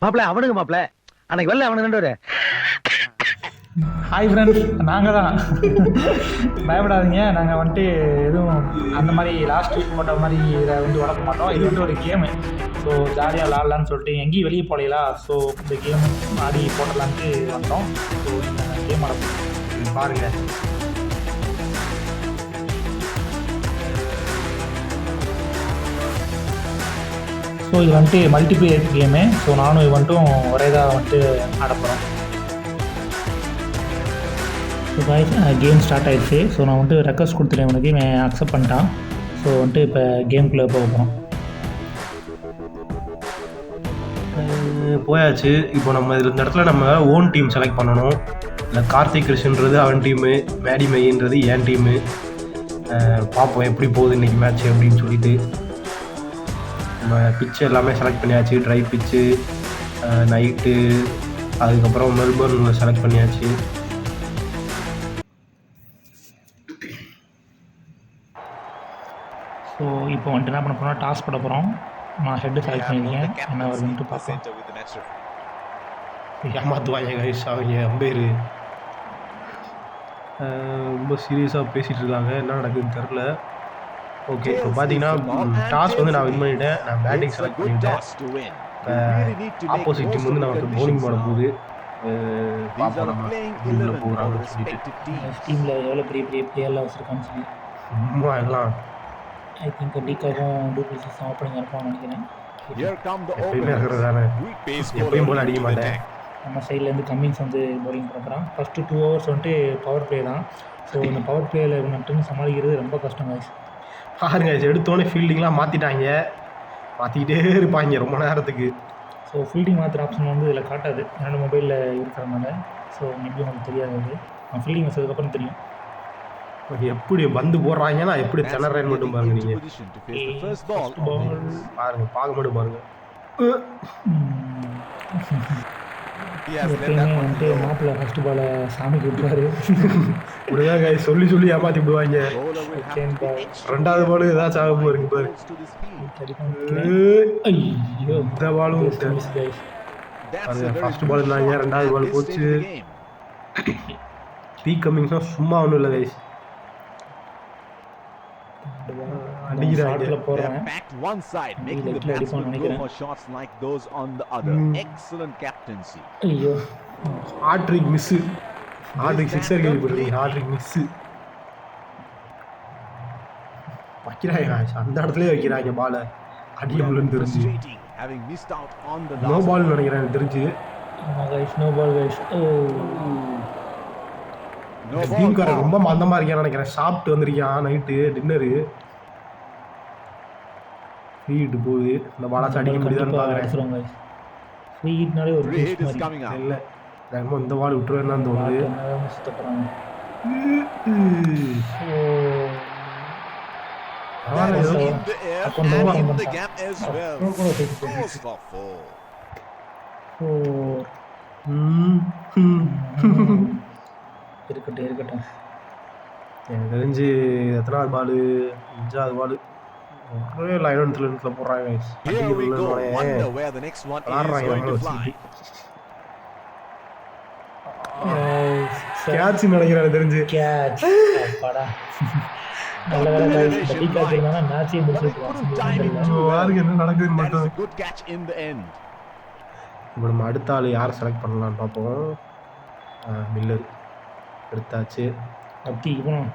மாப்பிள அவனுங்க மாப்பிள அன்னைக்கு வரல அவனுக்கு ரெண்டு பேரு. ஹாய் ஃப்ரெண்ட்ஸ், நாங்கள் தான். பயப்படாதீங்க, நாங்கள் வந்துட்டு எதுவும் அந்த மாதிரி லாஸ்ட் வீக் போட்ட மாதிரி இதை வந்து வளர்க்க மாட்டோம். இது வந்து ஒரு கேமு. ஸோ ஜாலியாக விளாட்லான்னு சொல்லிட்டு எங்கேயும் வெளியே போகலா. ஸோ இந்த கேம் ஆடி போடலான்ட்டு வந்தோம். ஸோ இந்த கேம் ஆட பாருங்கள். ஸோ இது வந்துட்டு மல்டிபிளேயர் கேமு. ஸோ நானும் இது வந்துட்டும் ஒரே இதாக வந்துட்டு ஆடப்போகிறோம். ஸோ காய்ஸ், கேம் ஸ்டார்ட் ஆகிடுச்சு. ஸோ நான் வந்துட்டு ரெக்வஸ்ட் கொடுத்துட்டேன், உனக்கு நான் அக்செப்ட் பண்ணிட்டான். ஸோ வந்துட்டு இப்போ கேம்குள்ளே போக போகிறோம். போயாச்சு. இப்போ நம்ம இந்த இடத்துல நம்ம ஓன் டீம் செலக்ட் பண்ணணும். இல்லை கார்த்திக் கிருஷ்ணன்றது அவன் டீமு, மேடி மைன்றது என் டீமு. பார்ப்போம் எப்படி போகுது இன்றைக்கி மேட்ச் அப்படின்னு சொல்லிட்டு. நம்ம பிச்சு எல்லாமே செலக்ட் பண்ணியாச்சு. ட்ரை பிச்சு, நைட்டு, அதுக்கப்புறம் மெல்பர்ன் செலக்ட் பண்ணியாச்சு. ஸோ இப்போ வந்துட்டு என்ன பண்ண போகிறோம், டாஸ் போட போகிறோம். நான் ஹெட்டு செலக்ட் பண்ணியிருக்கேன், என்ன வருதுன்ட்டு பார்ப்போம். ஏமாத்துவாங்க கைஸ் அவங்க அம்பேரு. ரொம்ப சீரியஸாக பேசிகிட்டு இருக்காங்க, என்ன நடக்குதுன்னு தெரில. ஓகே, இப்போ பார்த்தீங்கன்னா டாஸ் வந்து நான் வின் பண்ணிட்டேன். நான் பேட்டிங் செலக்ட் பண்ணிட்டேன். ஆப்போசிட் டீம் வந்து நமக்கு பவுலிங் போட போகுது. பார்ப்போம் நம்ம டீமில் போகிறாங்கன்னு சொல்லிட்டு. டீமில் எவ்வளோ பெரிய பெரிய பிளேயர்லாம் வச்சுருக்கான்னு சொல்லி. சும்மா எல்லாம் ஐ திங்க் டிகாவும் டூப்ளிசிஸ் ஓப்பனிங் இருப்பான்னு நினைக்கிறேன். எப்பயுமே இருக்கிறது தானே, எப்பயும் போல் அடிக்க மாட்டேன். நம்ம சைட்லேருந்து கம்மிங்ஸ் வந்து பவுலிங் பண்ணுறான். ஃபஸ்ட்டு 2 overs வந்துட்டு பவர் பிளே தான். ஸோ இந்த பவர் பிளேயில் மட்டும் சமாளிக்கிறது ரொம்ப கஷ்டம் guys. பாருங்க, எடுத்தோடனே ஃபீல்டிங்லாம் மாற்றிட்டாங்க, மாற்றிக்கிட்டே இருப்பாங்க ரொம்ப நேரத்துக்கு. ஸோ ஃபீல்டிங் மாற்றுற ஆப்ஷன் வந்து இதில் காட்டாது, என்னோடய மொபைலில் இருக்கிறனால. ஸோ மேபி உங்களுக்கு தெரியாது, நான் ஃபீல்டிங் வச்சதுக்கப்புறம் தெரியும். எப்படி பந்து போடுறாங்கன்னா எப்படி திணறேன்னு மட்டும் பாருங்க. நீங்கள் பாருங்க, பார்க்க மட்டும் பாருங்க. எப்பயுமே வந்துட்டு மாப்பிள்ளை ஃபஸ்ட்டு பாலை சாமிக்கு விட்டுருவாரு. இப்படிதான் guys சொல்லி சொல்லி ஏமாற்றி விடுவாங்க. ரெண்டாவது பால் ஏதாச்சும் ஆக போறீங்க பாரு. ஐயோ, இந்த பாலும் ஃபர்ஸ்ட் பால் இருந்தாங்க, ரெண்டாவது பால் போச்சு. டீ கம்மிங்ஸ்னா சும்மா ஒன்றும் இல்லை கைஸ், அடிக்கிறாங்க. ஐயோ, ஹாட்ரிக் மிஸ், ஹாட்ரிக் சிக்ஸர் கேள்விப்பட்டிருக்கீங்க, ஹாட்ரிக் மிஸ் வைக்கிறாங்க அந்த இடத்துலயே வைக்கிறாங்க பாலை. அடிக்கலன்னு தெரிஞ்சு நோ பால் நினைக்கிறேன் எனக்கு தெரிஞ்சு. No ball guys. டீம்காரன் ரொம்ப மந்தமா இருக்கான்னு நினைக்கிறேன். சாப்பிட்டு வந்திருக்கான் நைட்டு டின்னரு. ஃபீட் போகுது, இந்த பாலாச்சு அடிக்க முடியுதான்னு பார்க்குறேன். ஃபீட்னாலே ஒரு இல்லை வேகமாக இந்த பால் விட்டுருவேன்னு தான் தோணுது. இருக்கட்டும் இருக்கட்டும். எனக்கு தெரிஞ்சு எத்தனாவது பால், 5வது பால். ஒரே லைன் போடுறாங்க கேட்ச் நினைக்கிறேன் தெரிஞ்சு. கேட்ச் அப்பாடா, நல்ல வேலை guys. இந்த டீ கேட்ச் இருந்தானா மேட்சே முடிச்சிருக்கலாம். என்ன நடக்குதுன்னு மட்டும். இப்போ நம்ம அடுத்த ஆள் யார் செலக்ட் பண்ணலான்னு பார்ப்போம். மில்லர் எடுத்தாச்சு. அப்படி இவனும்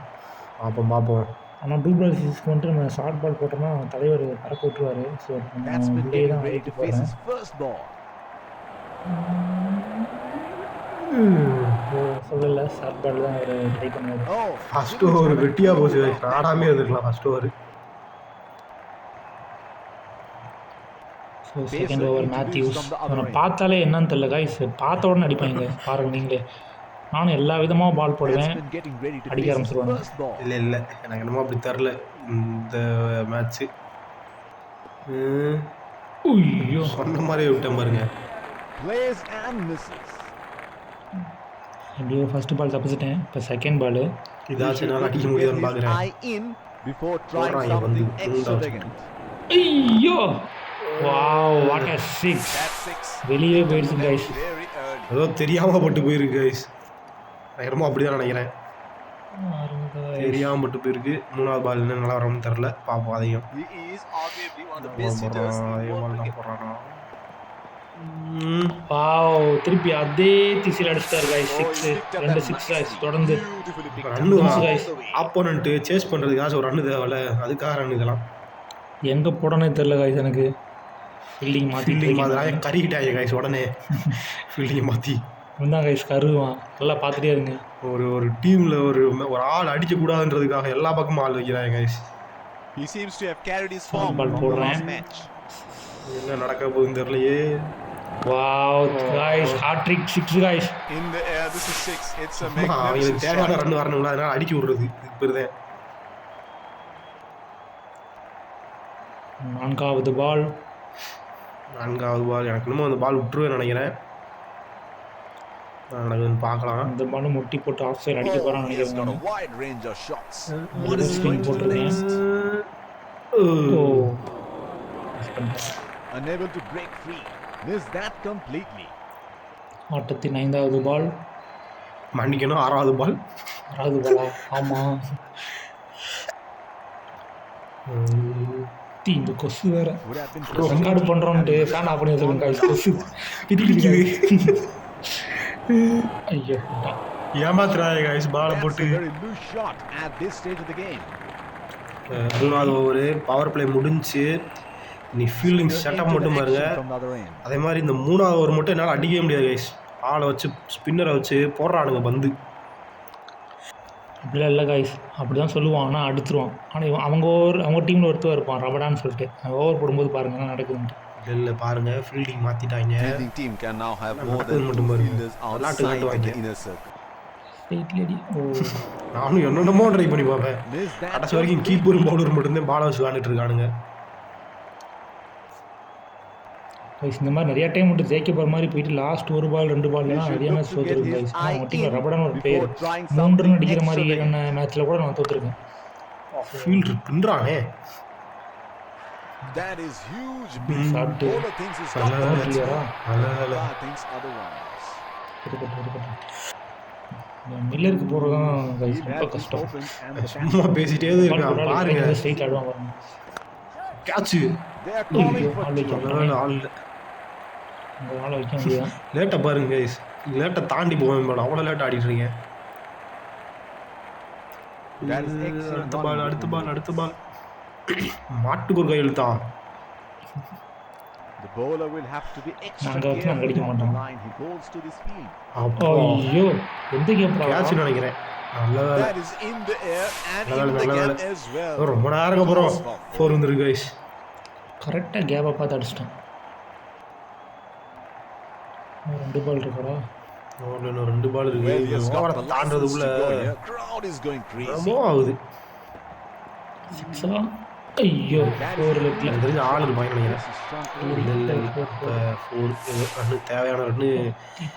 பார்ப்போம். ஆனால் டூ பால் சீஸ்க்கு வந்துட்டு நம்ம ஷார்ட் பால் போட்டோம்னா தலைவர் பறக்க விட்டுருவாரு. ஸோ உள்ளே தான் ஆடிட்டு போகிறேன். சொல்லலை, ஷார்ட் பால் தான் அவர் ட்ரை பண்ணுவார். ஃபர்ஸ்ட் ஓவர் வெட்டியாக போச்சு, ஆடாமே இருந்திருக்கலாம் first over. So second over Mathews. நான் பார்த்தாலே என்னன்னு தெரியல guys, பார்த்த உடனே அடிப்பாங்க பாருங்க நீங்களே. நானும் எல்லா விதமாக பால் போடுவேன், அடிக்க ஆரம்பிச்சிருவாங்க. இல்லை எனக்கு என்னமோ அப்படி தெரில இந்த மேட்ச்சு. ஐயோ, சொன்ன மாதிரியே விட்டேன் பாருங்க. எப்படியோ ஃபர்ஸ்ட் பால் தப்பிச்சிட்டேன். இப்போ செகண்ட் பால் இதாச்சும் என்னால் அடிக்க முடியுதுன்னு பார்க்குறேன். ஐயோ, வாவ் வாட் a சிக்ஸ். வெளியே போயிடுச்சு கைஸ். ஏதோ தெரியாம பட்டு போயிருக்கு கைஸ். என்னமோ அப்படிதான் நினைக்கிறேன். தெரியாம பட்டு போயிருக்கு. 3வது பால் என்ன நல்லா வரும்னு தெரியல. பாப்போம் அதையும். வாவ் திருப்பி அதே திசையில் அடிச்சிட்டாரு கைஸ். 6 2 6 கைஸ் தொடர்ந்து. Run guys. ஆப்போனன்ட் சேஸ் பண்றதுக்காக ஒரு ரன்னு தேவையில்ல. அதுக்காக ரன் இதெல்லாம். எங்க போடனே தெரியல கைஸ் எனக்கு. ஃபீல்டிங் மாற்றி கறிக்கிட்டாங்க கைஸ். உடனே ஃபீல்டிங்கை மாற்றி தான் கைஸ் கருவான். நல்லா பார்த்துட்டே இருங்க. ஒரு டீமில் ஒரு ஆள் அடிக்கக்கூடாதுன்றதுக்காக எல்லா பக்கமும் ஆள் வைக்கிறாங்க கைஸ். பால் போடுறேன். என்ன நடக்க போகுதுன்னு தெரியலையே. Wow guys hat trick 6 guys. அவங்களுக்கு தேவையான ரன் வரணும்ல, அதனால அடிக்க விடுறது பெருதேன். 4வது பால் எனக்கு இன்னமும் அந்த பால் விட்டுருவேன் நினைக்கிறேன். பார்க்கலாம். இந்த பால் முட்டி போட்டு ஆஃப் சைடு அடிக்க போறான்னு நினைக்கிறேன். போட்டுருக்கேன். Unable to break free. Missed that completely. ஆட்டத்தின் 5வது பால். மன்னிக்கணும் 6வது பால். 6வது பாலா? ஆமா. இந்த கொசு வேற ரெக்கார்டு பண்றோம்ட்டு ஃபேன் ஆஃப் பண்ணி வச்சிருக்கேன் கைஸ். கொசு பிடிக்குது. ஐயோ ஏமாத்துறாங்க கைஸ் பாலை போட்டு. 3வது ஓவர் பவர் பிளே முடிஞ்சு. நீ ஃபீல்டிங் செட்டப் மட்டும் பாருங்க. அதே மாதிரி இந்த 3வது ஓவர் மட்டும் என்னால் அடிக்கவே முடியாது கைஸ். ஆளை வச்சு ஸ்பின்னரை வச்சு போடுறானுங்க பந்து. அப்படிலாம் இல்லை கைஸ். அப்படி தான் சொல்லுவான், ஆனால் அடிச்சிருவான். ஆனால் அவங்க டீமில் ஒருத்தர் இருப்பான் ரபடான்னு சொல்லிட்டு. ஓவர் போடும்போது பாருங்க என்ன நடக்குதுன்ட்டு. இல்லை பாருங்க ஃபீல்டிங் மாற்றிட்டாங்க. மட்டும் பாருங்க விளாட்டு காட்டுவாங்க. நானும் என்னென்னமோ ட்ரை பண்ணி பார்ப்பேன். கடைசி வரைக்கும் கீப்பரும் பவுலர் மட்டும்தான் பால் வச்சு விளாண்டுட்டு இருக்கானுங்க. இந்த மாதிரி நிறைய டைம் மட்டும் ஜெயிக்க போகிற மாதிரி போயிட்டு லாஸ்ட் 1 பால் 2 பால்லாம் நிறைய மேட்ச் தோற்றுருக்கு கைஸ். அவங்க டீமில் ரபடான்னு ஒரு பேர் 3 ரன் அடிக்கிற மாதிரி மேட்ச்சில் கூட நான் தோற்றுருக்கேன். ஃபீல்டர் பின்றானே. மில்லருக்கு போகிறது தான் கைஸ் ரொம்ப கஷ்டம். சும்மா பேசிட்டே இருக்கான் பாருங்க. ஸ்ட்ரைட் ஆடுவான் பாருங்க. கேட்சு ஆள் வைக்க முடியாது. லேட்டாக பாருங்க கைஸ். லேட்டாக தாண்டி போவேன் மேடம். அவ்வளோ லேட்டாக ஆடிட்டு இருக்கேன். அடுத்த பால் மாட்டுக்கு ஒரு கையில் தான். அடிக்க மாட்டோம். ஐயோ எந்த கேம் கேட்ச் நினைக்கிறேன். நல்ல வேலை. ரொம்ப நேரம் அப்புறம் 4 வந்துருக்கு கைஸ். கரெக்டாக கேப்பை பார்த்து அடிச்சிட்டேன். 2 பால் இருக்கா? இன்னும் 2 பால் இருக்கு. ஓவரை தாண்டதுக்குள்ள ஆகுது. ஐயோ 4 லெஃப்ட்ல தெரிஞ்ச ஆள் இருப்பாங்க நினைக்கிறேன். தேவையான ரன்னு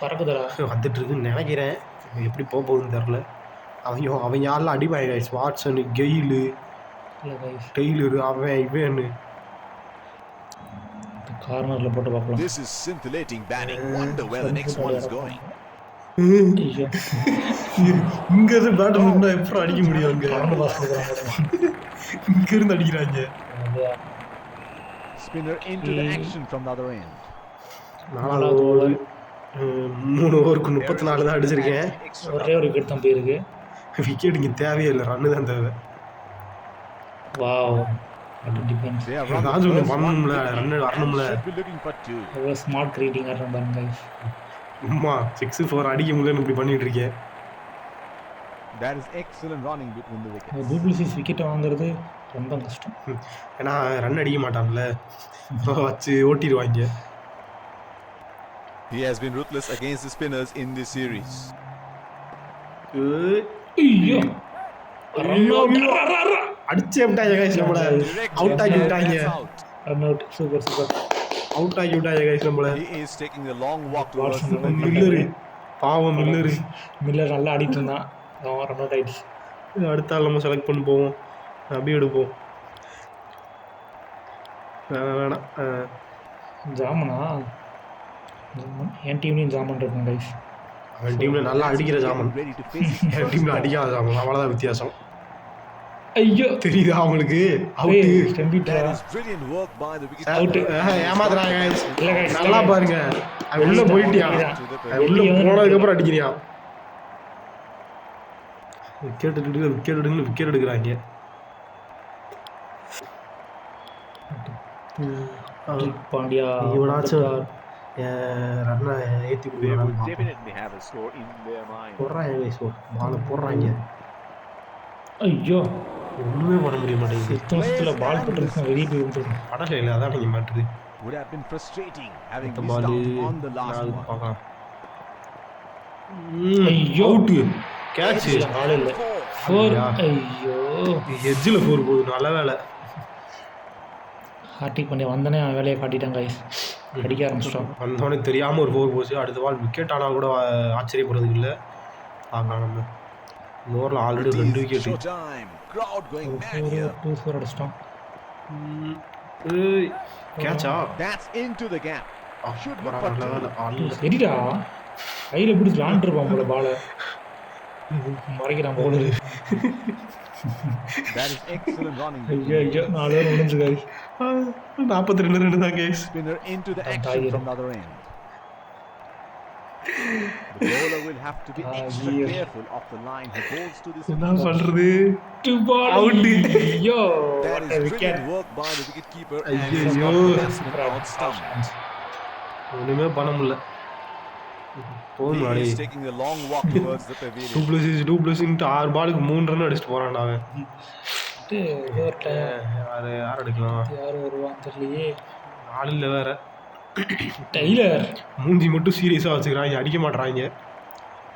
பறக்குதரா வந்துட்டு இருக்குன்னு நினைக்கிறேன். எப்படி போக போகுதுன்னு தெரில. அவங்க ஆள்லாம் அடிப்பாங்க கைஸ். வாட்சனு, கெயிலு, டெய்லரு, அவன் இவன்னு கார்னர்ல போட்டு பார்க்கலாம். This is scintillating batting. Wonder where the next one is going. இங்க இருந்து பேட் பண்ணா எப்பறம் அடிக்க முடியும்? இங்க இருந்து அடிக்கிறாங்க. Spinner into the action from the other end. 4வது ஓவர் 3 ஓவருக்கு 34 தான் அடிச்சிருக்கேன். ஒரே ஒரு விக்கெட் தான் போயிருக்கு. விக்கெட் இங்கே தேவையே இல்லை, ரன்னு தான் தேவை. வாவ் பண்ணணும்ல, ரன்னு வரணும்ல. ஸ்மார்ட் கிரியேட்டிங் பாருங்க. அம்மா 6-4 அடிக்க முடியலன்னு இப்படி பண்ணிட்டு இருக்கேன். That is excellent running between the wickets. Du Plessis wicket வாங்குறது ரொம்ப கஷ்டம். ஏன்னா ரன் அடிக்க மாட்டான்ல, வச்சு ஓட்டிடுவாங்க. He has been ruthless against the spinners in this series. ஐயோ அடிச்சே விட்டாங்க गाइस, நம்மள அவுட் ஆக்கி விட்டாங்க. Run out. Super super. Out ஆக்கி விட்டாங்க गाइस நம்மள. He is taking the long walk towards the Miller. பாவம் மில்லர். மில்லர் நல்லா ஆடிட்டு இருந்தான். அவன் ரன் அவுட் ஆயிடுச்சு. அடுத்த ஆள் நம்ம செலக்ட் பண்ணி போவோம். அப்படியே எடுப்போம். வேணாம் ஜாமனா ஜாமன் என் டீம்லேயும் ஜாமன் இருக்கும் கைஸ். அவன் டீம்ல நல்லா அடிக்கிற jamun, Ready to face his N first டீம்ல ball. அடிக்காத ஜாமன், அவ்வளோதான் வித்தியாசம். ஐயோ தெரியுதா அவங்களுக்கு? Out That ஸ்டெம்பிட்டா is brilliant work by the wicket. Out. ஏமாத்துறாங்க guys. இல்ல guys, நல்லா இல்ல. பாருங்க, அவன் உள்ள போயிட்டியா, அவன் உள்ள போனதுக்கு அப்புறம் அடிக்கிறியான். விக்கெட் எடுக்கிறாங்க. பாண்டியா இவனாச்சும் ரன்னை ஏற்றி They will கொடுக்குறாங்க. definitely have a score in their mind. போடுறாங்க guys, பால் போடுறாங்க, ஐயோ ஒன்றுமே பண்ண முடிய மாட்டேங்குது. சுத்தத்தில் பால் போட்டுருக்கு வெளியே போய் விட்டுருக்கு. படல இல்லை, அதான் நீங்கள் மாட்டுது. Would have been frustrating having இந்த missed ball out on the last one. பார்க்கலாம். ஐயோ. அவுட்டு கேட்ச், ஆள் இல்லை. Four. 4. ஐயா. ஐயோ எஜ்ஜில் 4 போகுது, நல்ல வேலை. ஹார்டிக் பண்ணி வந்தனே அவன் வேலையை காட்டிட்டான் கைஸ். அடிக்க ஆரம்பிச்சிட்டோம். வந்தோடனே தெரியாமல் ஒரு 4 போச்சு. அடுத்த பால் விக்கெட் ஆனால் கூட ஆச்சரியப்படுறதுக்கு இல்லை. பார்க்கலாம், நம்ம இந்த ஓவரில் already 2 wicket. Showtime. Crowd going mad here. 2-4 அடிச்சிட்டோம். கேட்சா? That's into the gap. Should look for நல்ல வேலை, two. ஆள் இல்லை. சரிடா கையில் பிடிச்சி விளாண்டுருப்பான் போல பாலை மறைக்கிறான் போல. That is excellent running. ஐயோ ஐயோ 4 பேர் முடிஞ்சு கைஸ். 42 ரன் தான் case. Spinner into the action Tiger. from the other end. The bowler will have to be extra yeah. careful of the line he bowls to this. என்ன பண்ணுறது? Out. ஐயோ That is wicket. brilliant work by the wicketkeeper and ஐயோ. he's got the batsman out stumped. ஒன்றுமே பண்ண முடியல. போதும் He அடி. is taking a long walk towards the pavilion. 2+6 6 பாலுக்கு 3 ரன் அடிச்சுட்டு போறான் அவன். யார் அடிக்கலாம்? யார் வருவான்னு தெரியலையே. ஆள் இல்லை வேற. டெய்லர் மூஞ்சி மட்டும் சீரியஸாக வச்சுக்கிறாங்க, அடிக்க மாட்றாங்க.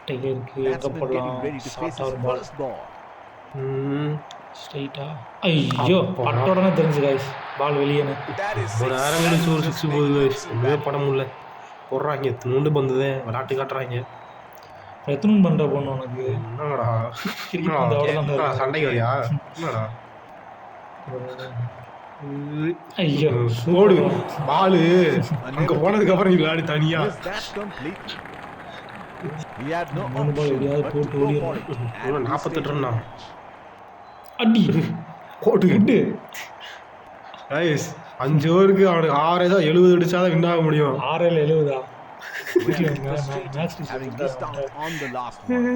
டெய்லருக்கு எங்கே Batsman போடலாம்? getting ready to face short his ஒரு பால் first ball. ஸ்ட்ரைட்டா. ஐயோ பட்டோடனே தெரிஞ்சு கைஸ் பால் வெளியேன்னு. That is ஒரு six. நேரம் கழிச்சு ஒரு 6 போகுது. ஒன்றுமே பண்ண முடியல. போடுறாங்க, துணுண்டு பந்துதே விளையாட்டு காட்டுறாங்க. எத்தனை பண்ணுற பொண்ணு உனக்கு? என்னடா கிரிக்கெட் வந்து அவ்வளோதான் என்னடா, சண்டைக்கு வரியா? என்னடா ஐயோ போடு பாலு. அங்க போனதுக்கு அப்புறம் விளையாடி தனியா. Missed that completely. He had no மூணு பால் option எப்படியாவது but போட்டு to go ஓடிடணும். for it. And he 48 stayed Ranna in the match. அடி போட்டு விட்டு. ரைஸ் 5 ஓவருக்கு அவனுக்கு 6 ஏதோ 70 அடிச்சாதான் வின் ஆக முடியும். 6 70. Really frustrating having missed out on the last one.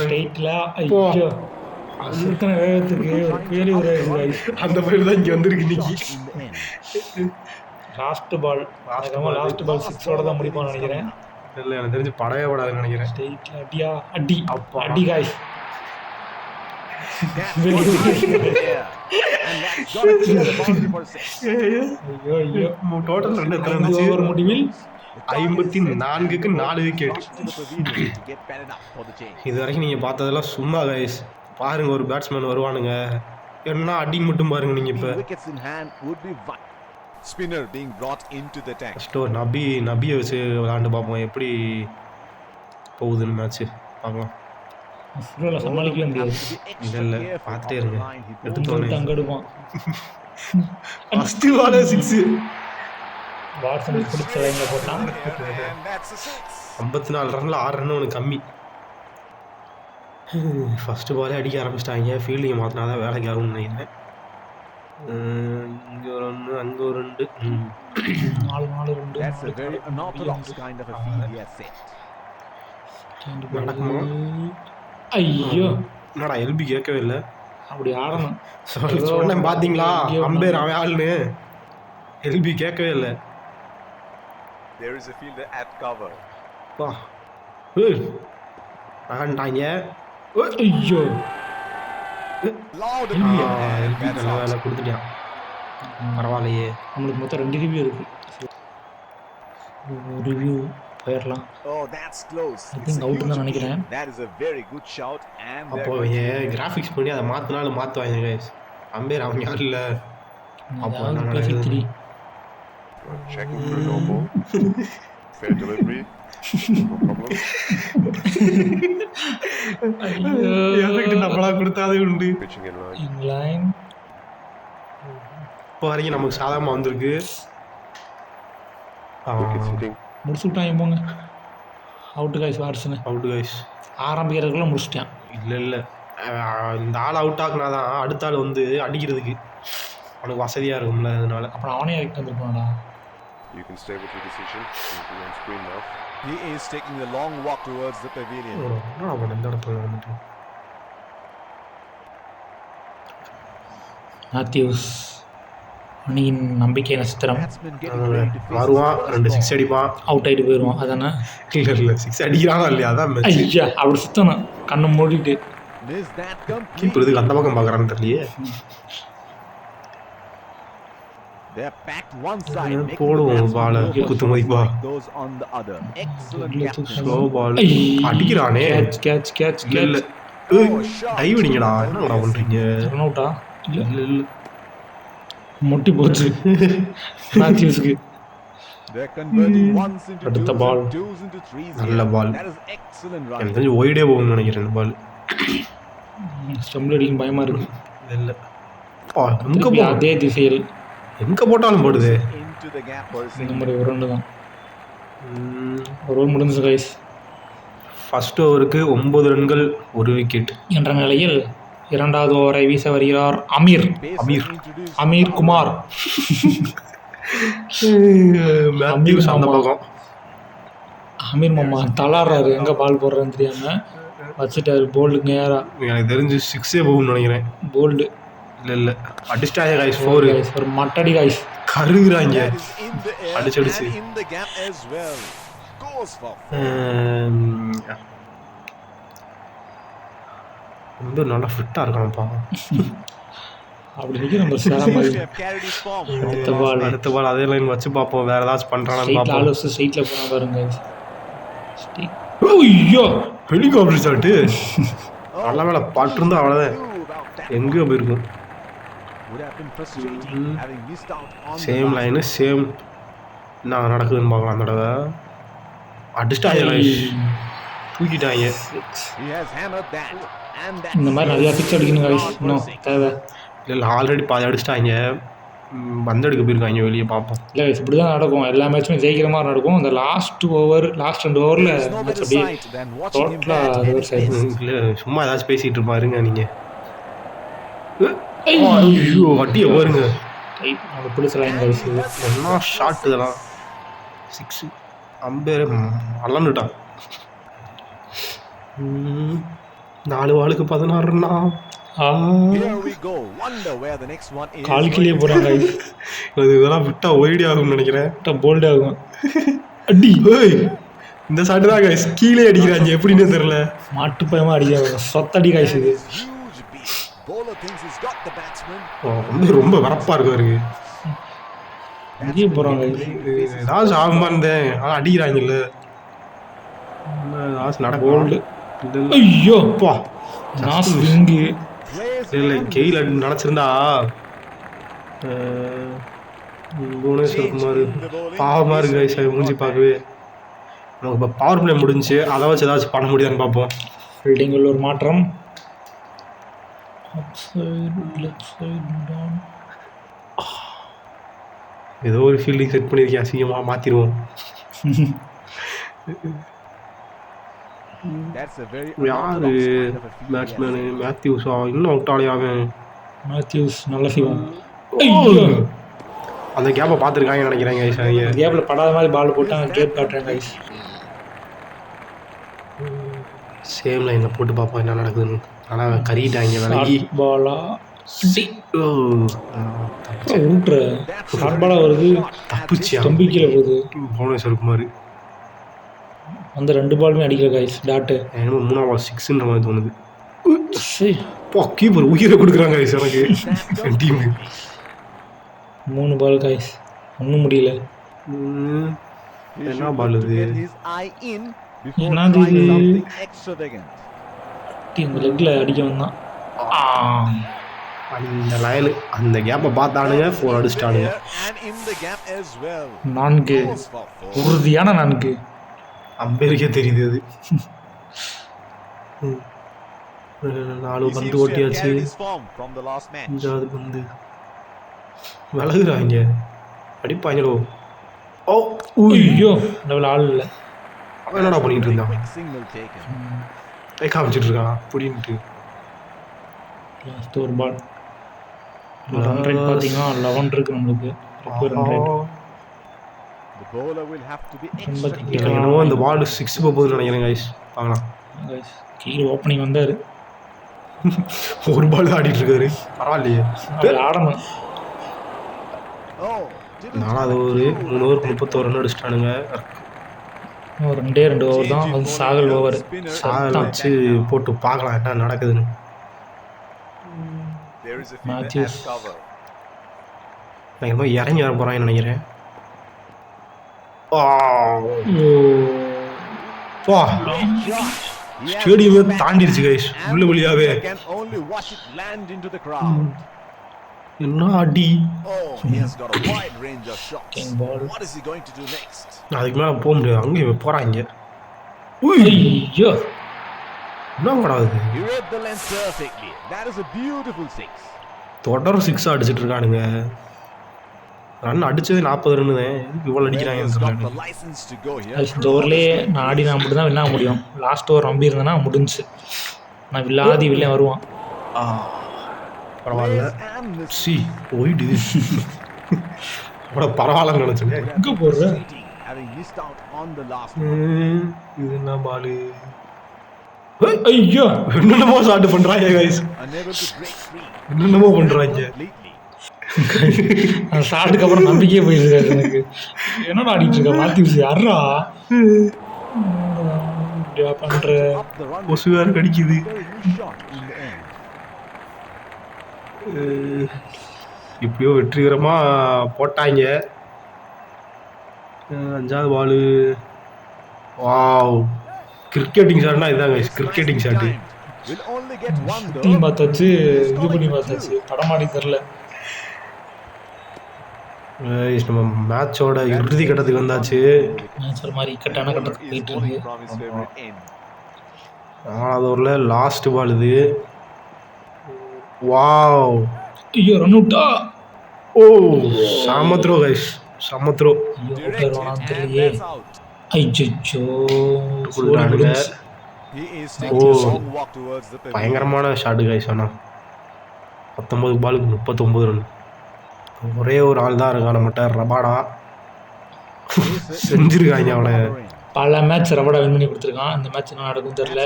ஸ்ட்ரைட்ல ஐயோ சுத்தன வேகத்துக்கு ஒரு பேரி உரையாச்சு கைஸ். அந்த மாதிரி தான் இங்க வந்திருக்கு இன்னைக்கு. In the end. Last ball last ball 6ஓட தான் முடிப்பான்னு நினைக்கிறேன். இல்லை, எனக்கு தெரிஞ்சு படவே படாதுன்னு நினைக்கிறேன். ஸ்ட்ரைட்ல அடியா அடி அப்பா. அடி guys. That's what he did there. And that's got to clear the boundary for six. ஐயோ ஐயோ டோட்டல் ரன் எத்தனை 5 இருந்துச்சு? ஓவர் முடிவில் 54க்கு 4 wicket. To the pavilion to get padded up for the change. இது வரைக்கும் நீங்கள் பார்த்ததெல்லாம் சும்மா கைஸ். பாருங்க, ஒரு பேட்ஸ்மேன் வருவானுங்க, என்ன அடி மட்டும் பாருங்க. நீங்கள் இப்போ Wickets in hand would be vital. Spinner being brought into the attack. First ஒரு நபியை வச்சு விளாண்டு பார்ப்போம் எப்படி போகுதுன்னு மேட்ச்சு பார்க்கலாம். ஃபுல்லாக சமாளிக்கவே முடியாது. Have to be இல்ல, extra careful பார்த்துட்டே of the இருங்க. line he bowls. எடுத்துட்டோன்னே அங்கே எடுப்பான். ஃபஸ்ட்டு பாலே 6. வாட்ஸனுக்கு பிடிச்ச லைனில் போட்டான். And that's a six. 54 Ranil 6 run உனக்கு கம்மி. ஃபஸ்ட்டு பாலே அடிக்க ஆரம்பிச்சிட்டாங்க. ஃபீல்டிங்கை மாற்றினா தான் வேலைக்கு ஆகும்னு நினைக்கிறேன். இங்கே ஒரு 1 அங்கே ஒரு 2. 4 2 That's a very unorthodox kind of a field he has set. நடக்குமா? ஐயோ என்னடா எல்பி கேட்கவே இல்லை. அப்படி ஆடணும். சொன்னேன் பார்த்தீங்களா, அம்பேர் அவன் ஆளுன்னு. எல்பி கேட்கவே இல்லை. There is a fielder at cover. பா நகண்டாங்க. ஐயோ Loud எல்பி and that's நல்ல out. வேலை கொடுத்துட்டான். பரவாயில்லையே. நம்மளுக்கு மொத்தம் 2 ரிவ்யூ இருக்கு. ரிவ்யூ போயிடலாம். Oh, that's close. I It's think a out huge தான் நினைக்கிறேன். lead. That is a very good shout and they're அப்போ going to- கிராஃபிக்ஸ் பண்ணி அதை மாற்றினாலும் மாற்றுவாங்க கைஸ். அம்பேர் அவங்க யாரும் இல்லை. அப்போ அதாவது என்ன பேசிக் நடக்குது? 3 Checking for a no ball. Fair delivery. No problem. Effect நம்மளா கொடுத்தாதே உண்டு. Pitching in line. இன்லைன். இப்போ வரைக்கும் நமக்கு சாதாரணமாக வந்திருக்கு. Wickets hitting. முடிச்சு விட்டாங்க போங்க. அவுட்டு காய்ஸ் வாட்ஸுன்னு அவுட் கைஸ். ஆரம்பிக்கிறதுக்குள்ள முடிச்சிட்டேன். இல்லை இந்த ஆள் அவுட் ஆகுனாதான் அடுத்த ஆள் வந்து அடிக்கிறதுக்கு அவனுக்கு வசதியாக இருக்கும்ல, அதனால. அப்புறம் அவனே இறக்கிட்டு வந்துருப்பான்டா. You can stay with your decision. It'll be on screen now. He is taking the long walk towards the pavilion. என்னடா பண்ண இந்த இடத்துல வந்துட்டு. மேத்யூஸ் அணியின் நம்பிக்கை நட்சத்திரம். Batsman getting ready to face வருவான், his first 2 ball. 6 அடிப்பான். அவுட் ஆகிட்டு போயிடுவான். அதானே? இல்லை 6 அடிக்கிறானா இல்லையா, அதான் மேட்ச். ஐயா அப்படி சுத்தணும் கண்ணை மூடிட்டு. Missed that completely. கீப்பர் இதுக்கு அந்த பக்கம் பார்க்குறான்னு தெரியலையே. They're packed one side, making the போடுவோம் batsman பாலை go for குத்து shots மதிப்பா. like those on the other. Excellent captain. Slow ball அடிக்கிறானே. கேட்ச் இல்லை டைவ் அடிங்கடா, என்னடா பண்ணுறீங்க? ரன் அவுட்டா? இல்லை முட்டி போச்சு மேத்யூஸ்க்கு. They're converting ones into அடுத்த twos ball. and twos into threes. நல்ல here. ball. That is excellent எனக்கு running. தெரிஞ்சு ஒய்டே போகும்னு நினைக்கிறேன் இந்த பால். ஸ்டம்பிள் அடிக்கும் பயமா இருக்கு. இல்லை எங்கே அதே திசையில் எங்கே போட்டாலும் போடுது. Into the gap for a இந்த single. மாதிரி ஒரு ரன் தான். ஒரு ஓவர் முடிஞ்சு கைஸ். ஃபர்ஸ்ட் ஓவருக்கு 9 ரன்கள் 1 விக்கெட் என்ற நிலையில் இரண்டாவது ஓவரை வீச வருகிறார் அமீர் Introduced அமீர் குமார். மேத்யூஸ் அந்த பக்கம். அமீர் மாமா தளாடுறாரு, எங்கே பால் போடுறேன்னு தெரியாமல் வச்சுட்டாரு. போல்டுக்கு நேராக எனக்கு தெரிஞ்சு 6 போகும்னு நினைக்கிறேன். போல்டு இல்லை அடிச்சிட்டாங்க கைஸ் 4. ஒரு மட்டடி guys. கருகுறாங்க That is in the air அடிச்சு. and in the gap as well. Goes for ரொம்ப நல்லா ஃபிட்டாக இருக்கானப்பா. அப்படி நிற்கிற நம்ம சேர seems மாதிரி. to have carried his form. அடுத்த பால் அதே லைன் வச்சு பார்ப்போம், வேற ஏதாச்சும் பண்ணுறான்னு ஸ்ட்ரெயிட்டில் பார்ப்போம். ஆள் வச்சு ஸ்ட்ரெயிட்டில் போனால் பாருங்க ஐயோ ஹெலிகாப்டர் ஷாட்டு நல்ல வேலை பாட்டிருந்தா அவ்வளோதான், எங்கேயோ போயிருக்கும். Would have been frustrating having missed out on the same last line same என்ன நடக்குதுன்னு பார்க்கலாம். அந்த தடவை அடிச்சிட்டாங்க கைஸ், தூக்கிட்டாங்க. He has hammered that and that. இந்த மாதிரி நிறையா பிக்ஸ் அடிக்கணும் கைஸ். இன்னும் தேவை இல்லை ஆல்ரெடி பாதி அடிச்சிட்டாங்க, பந்தெடுக்க போயிருக்காங்க வெளியே. பார்ப்போம். இல்லை கைஸ் இப்படி தான் நடக்கும். எல்லா மேட்சுமே ஜெயிக்கிற மாதிரி நடக்கும். இந்த லாஸ்ட் 2 ஓவரில் There's no மேட்ச் better அப்படியே sight than watching him டோட்டலாக bat at ரிவர்ஸ் his ஆகிடும். best. இல்லை சும்மா ஏதாச்சும் பேசிகிட்டு இருப்பாருங்க நீங்கள். ஐயோ வட்டியை பாருங்க, அது பிடிச்ச லைன் கைஸ். என்ன ஷாட் இதெல்லாம். 6 அம்பேர் அலந்துட்டான். 4 பாலுக்கு 16 ரன்னா. Here we go. Wonder where the next one is. கால்கிலேயே போகிறாங்க கைஸ். அது இதெல்லாம் விட்டா ஒய்டி ஆகும்னு நினைக்கிறேன். போல்டு ஆகும். அடி ஏய் இந்த ஷாட்டு தான் கைஸ் கீழே அடிக்கிறாங்க, எப்படின்னு தெரியல. மாட்டு பயமாக அடிக்கிறாங்க. சொத்தடி கைஸ் இது. Huge beat. Bowler thinks he's got the batsman. வந்து ரொம்ப வரப்பா இருக்காரு. இங்கேயே போகிறாங்க. ஏதாச்சும் ஆகுமா இருந்தேன், ஆனால் அடிக்கிறாங்கல்ல. ஏதாச்சும் நடக்கும். ஐயோ அப்பா நான் ஸ்விங்கு. இல்லை கெயில் நினச்சிருந்தா புவனேஸ்வர் குமார் பாவமாக இருக்கு கைஸ், மூஞ்சி பார்க்கவே. நமக்கு இப்போ பவர் பிளே முடிஞ்சு, அதை வச்சு ஏதாச்சும் பண்ண முடியாதுன்னு பார்ப்போம். ஃபீல்டிங்கில் ஒரு மாற்றம். ஏதோ ஒரு ஃபீல்டிங் செட் பண்ணியிருக்கேன், அசிங்கமாக மாற்றிடுவோம். That's a very யாரு unorthodox kind of a field he has batsman? set. மேத்யூஸா? இன்னும் அவுட் ஆலையாவே. மேத்யூஸ் நல்ல செய்வான். அந்த கேப்பை பார்த்துருக்காங்கன்னு நினைக்கிறேன் கைஸ். அவங்க கேப்பில் படாத மாதிரி பால் போட்டு அவன் கேப் காட்டுறேன் கைஸ். சேம் லைனில் போட்டு பார்ப்போம் என்ன நடக்குதுன்னு. ஆனால் கறிட்டாங்க விலகி. பாலா ஊட்டுற That's ஷார்ட் பாலாக வருது. தப்புச்சியா தம்பிக்கில் போகுது. புவனேஸ்வர் குமார் அந்த 2 பாலுமே அடிக்கிற கைஸ். டாட்டு என்னமோ 3ஆம் பால் 6ன்ற மாதிரி தோணுது. சரி அப்பா கீப்பர் உயிரை கொடுக்குறாங்க கைஸ் எனக்கு. என் டீமு 3 பால் கைஸ், ஒன்றும் முடியல. He என்ன should பால் look to இது? get his eye in before என்னது trying இது? something extravagant. இந்த லெக்கில் அடிக்க வந்தான். அந்த லைனு அந்த கேப்பை பார்த்தானுங்க 4 அடிச்சிட்டானுங்க. And in the gap as well. 4 Goes for 4. உறுதியான 4. அம்பேருக்கே தெரியுது அது. 4 He பந்து seems to have ஓட்டியாச்சு. carried his form from the last match. 5வது பந்து விலகுறாங்க, அடிப்பாங்களோ. ஓ ஐயோ லெவல் ஆள் இல்லை. அவன் என்னடா பண்ணிட்டு இருந்தான்? Quick signal taken. கை காமிச்சிட்டு இருக்கான் புடின்ட்டு. லாஸ்ட் ஒரு பால். ரன் ரேட் பார்த்தீங்கன்னா 11 இருக்கு நம்மளுக்கு. Run rate The bowler will have to be ரொம்ப extra திக்கிட்டு எனக்கு என்னமோ இந்த பால் 6 போகுதுன்னு நினைக்கிறேன் கைஸ். பார்க்கலாம். கீழே ஓப்பனிங் வந்தார். ஒரு பால் ஆடிட்டு இருக்காரு. பரவாயில்லையே. ஆடணும். Oh, didn't நாலாவது ஒரு 3 ஓவர் 31 ரன் அடிச்சிட்டானுங்க. ஒரு 2 ஓவர் தான். அது சாகல் ஓவர். சாகல் வச்சு போட்டு பார்க்கலாம் என்ன நடக்குதுன்னு. There is a fielder Matthews. at cover. நான் என்னமோ இறங்கி வர போறான்னு நினைக்கிறேன். ஸ்டேடியமே தாண்டிடுச்சு கைஸ். உள்ள வழியாவே can only watch it land into the crowd. என்ன அடி. Oh, he has got a wide range of shots. King ball. What is he going to do next? அதுக்கு மேல போக முடியாது. அங்கே போறாங்க. ஐயோ என்ன படாது. He read the length perfectly. That is a beautiful six. தொடர் 6 அடிச்சிட்டு இருக்கானுங்க. ரன் அடிச்சது 40 ரன் தான். இதுக்கு இவ்வளவு Well, he has got the அடிக்கிறாங்க. license to go here. இந்த ஓவர்லேயே நான் ஆடி நான் மட்டும் தான் வின் ஆக முடியும். லாஸ்ட் ஓவர் நம்பி இருந்தேன்னா முடிஞ்சு. நான் வில்லாதி வில்லே வருவான். பரவாயில்ல. Plays and misses. சி போயிடு. அவ்வளோ பரவாயில்லன்னு நினைச்சேன். எங்கே போடுற? Having missed out on the last one. இது என்ன பாலு. ஐயோ என்னென்னமோ ஷாட் பண்றாங்க guys. Unable to break free. என்னென்னமோ பண்றாங்க. Completely. அந்த ஷாட்டுக்கு அப்புறம் நம்பிக்கையே போயிருக்காரு எனக்கு. என்னடா ஆடிட்டு இருக்க மாத்தி யாரா பண்ற? Up the run. கொசு வேற கடிக்குது. Very loose shot in the end. இப்படியோ வெற்றிகரமா போட்டாங்க. அஞ்சாவது பாலு. வாவ் கிரிக்கெட்டிங் ஷாட்னா இதாங்க cricketing shot. Will only get one though. Team பார்த்தாச்சு, இது பண்ணி பார்த்தாச்சு, படமாடி தெரில. நம்ம மேட்சோட இறுதி கட்டத்துக்கு வந்தாச்சு. மேட்ச் ஒரு மாதிரி இக்கட்டான கட்டத்துக்கு போயிட்டு இருக்கு. From his favorite end. 4வது ஓவரில் லாஸ்ட் பால் இது. வாவ் ஐயோ ரன் அவுட்டா? ஓ சமத்ரோ கைஸ் சமத்ரோ. ஐயோ Direct அவுட் hit ஆனான்னு and தெரியலையே. that's out. ஐயோ கொடுக்குறானுங்க. He is Oh. taking a long walk towards the pavilion. பயங்கரமான ஷாட்டு கைஸ். ஆனால் 19 பாலுக்கு 39 ரன். ஒரே ஒரு ஆள் தான் இருக்கான் நம்மகிட்ட, ரபாடா. செஞ்சிருக்காங்க அவனை. பல மேட்ச் ரபடா வின் பண்ணி கொடுத்துருக்கான். இந்த மேட்ச் என்ன நடக்கும் தெரியல.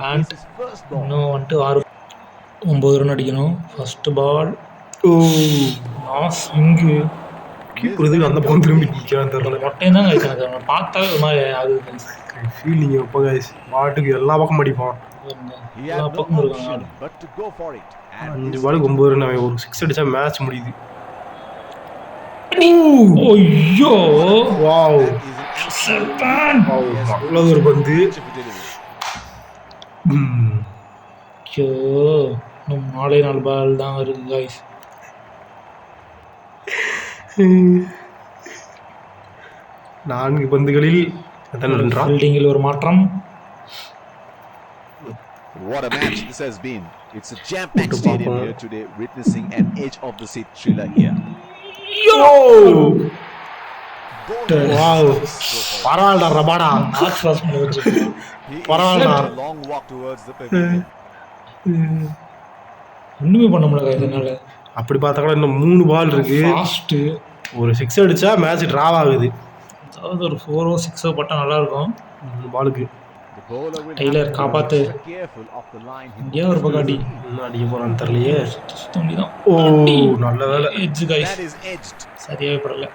பேண்ட் இன்னும் வந்துட்டு 9 ரன் அடிக்கணும். First ball. ஓ நான் ஸ்விங்கு கீப்பர் இதுக்கு அந்த பக்கம் திரும்பி நிற்கிறான்னு தெரியல. மொட்டையும் தான் கைஸ். எனக்கு அவனை பார்த்தாவே ஒரு மாதிரி ஆகுது. ஃபீலிங் எப்போ கைஸ் பாட்டுக்கு எல்லா பக்கம் அடிப்பான். He எல்லா had no பக்கமும் இருக்காங்க option ஆளு. but to go for it. And 5 பாலுக்கு 9 ரன். அவன் ஒரு 6 அடிச்சா மேட்ச் முடியுது. ஐயோ வாவ் is an அவ்வளோ ஒரு பந்து. beautiful delivery. ஐயோ இன்னும் 4 பால் தான் இருக்கு கைஸ். 4 பந்துகளில் எத்தனை ரன்? ஃபீல்டிங்கில் ஒரு மாற்றம். What a match this has been. It's a jam-packed Put stadium Papa. here today, witnessing an edge of the seat thriller here. Wow பரவாயில்லடா ரபாடா. நாக் கிராஸ் பண்ணி வச்சிருக்கேன். He is பரவாயில்லடா. taking a long walk towards the pavilion. ஒன்றுமே பண்ண முடியல இதனால. அப்படி பார்த்தா கூட இன்னும் 3 பால் இருக்கு. ஃபாஸ்ட்டு ஒரு 6 அடிச்சா மேட்ச் டிராவ் ஆகுது. அதாவது ஒரு 4 6 போட்டால் நல்லாயிருக்கும். 3 பாலுக்கு The bowler will Taylor, have to be காப்பாத்து. extra careful of the line. he இங்கே ஒரு பக்கம் அடி. என்ன அடிக்க போறான்னு தெரியலையே. சுத்தம் தான். ஓ நல்ல வேலை. Edge guys That is edged. சரியாகவே படல.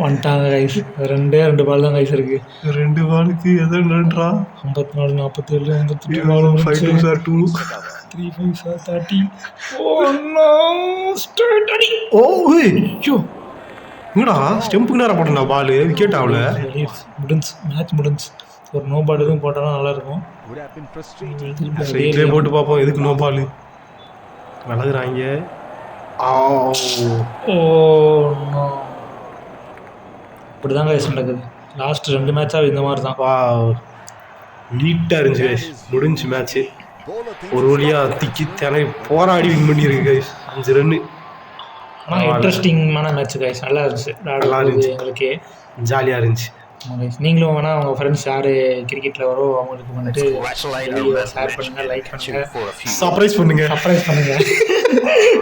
வந்துட்டாங்க கைஸ். 2 பால் தான் கைஸ் இருக்கு. 2 பாலுக்கு எது ரன்ரா? 54 47 58 பால் 5 2 சார் 2. 3 5 சார் 30. ஓ நோ ஸ்ட்ரைட் அடி. ஓ ஐயோ என்னடா ஸ்டெம்புக்கு நேரம் போட்டா பால் விக்கெட் ஆகல. முடிஞ்சு மேட்ச் முடிஞ்சு. ஒரு நோ பால் எதுவும் போட்டானா நல்லா இருக்கும். Would have been frustrating. திருப்பி சைட்லேயே போட்டு பார்ப்போம் எதுக்கு நோ பால் விலகுறாங்க. ஓ நோ இப்படி தான் கைஸ் நடக்குது. லாஸ்ட் 2 மேட்சாக இந்த மாதிரி தான். வா நீட்டாக இருந்துச்சு கைஸ். முடிஞ்சு மேட்ச்சு. Bowler thinks ஒரு வழியாக திக்கி திணறி போராடி வின் பண்ணியிருக்கு கைஸ். 5 ரன்னு. ஆனால் இன்ட்ரெஸ்டிங்கான மேட்ச் கைஸ், நல்லா இருந்துச்சு நல்லா விளையாடும்போது இருந்துச்சு. எங்களுக்கு. ஜாலியாக இருந்துச்சு. நீங்களும் வேணால் உங்கள் ஃப்ரெண்ட்ஸ் யார் கிரிக்கெட்டில் வரோ அவங்களுக்கு வந்துட்டு ஷேர் பண்ணுங்கள், லைக் பண்ணுங்கள், சர்ப்ரைஸ் பண்ணுங்க. சர்ப்ரைஸ் பண்ணுங்கள்.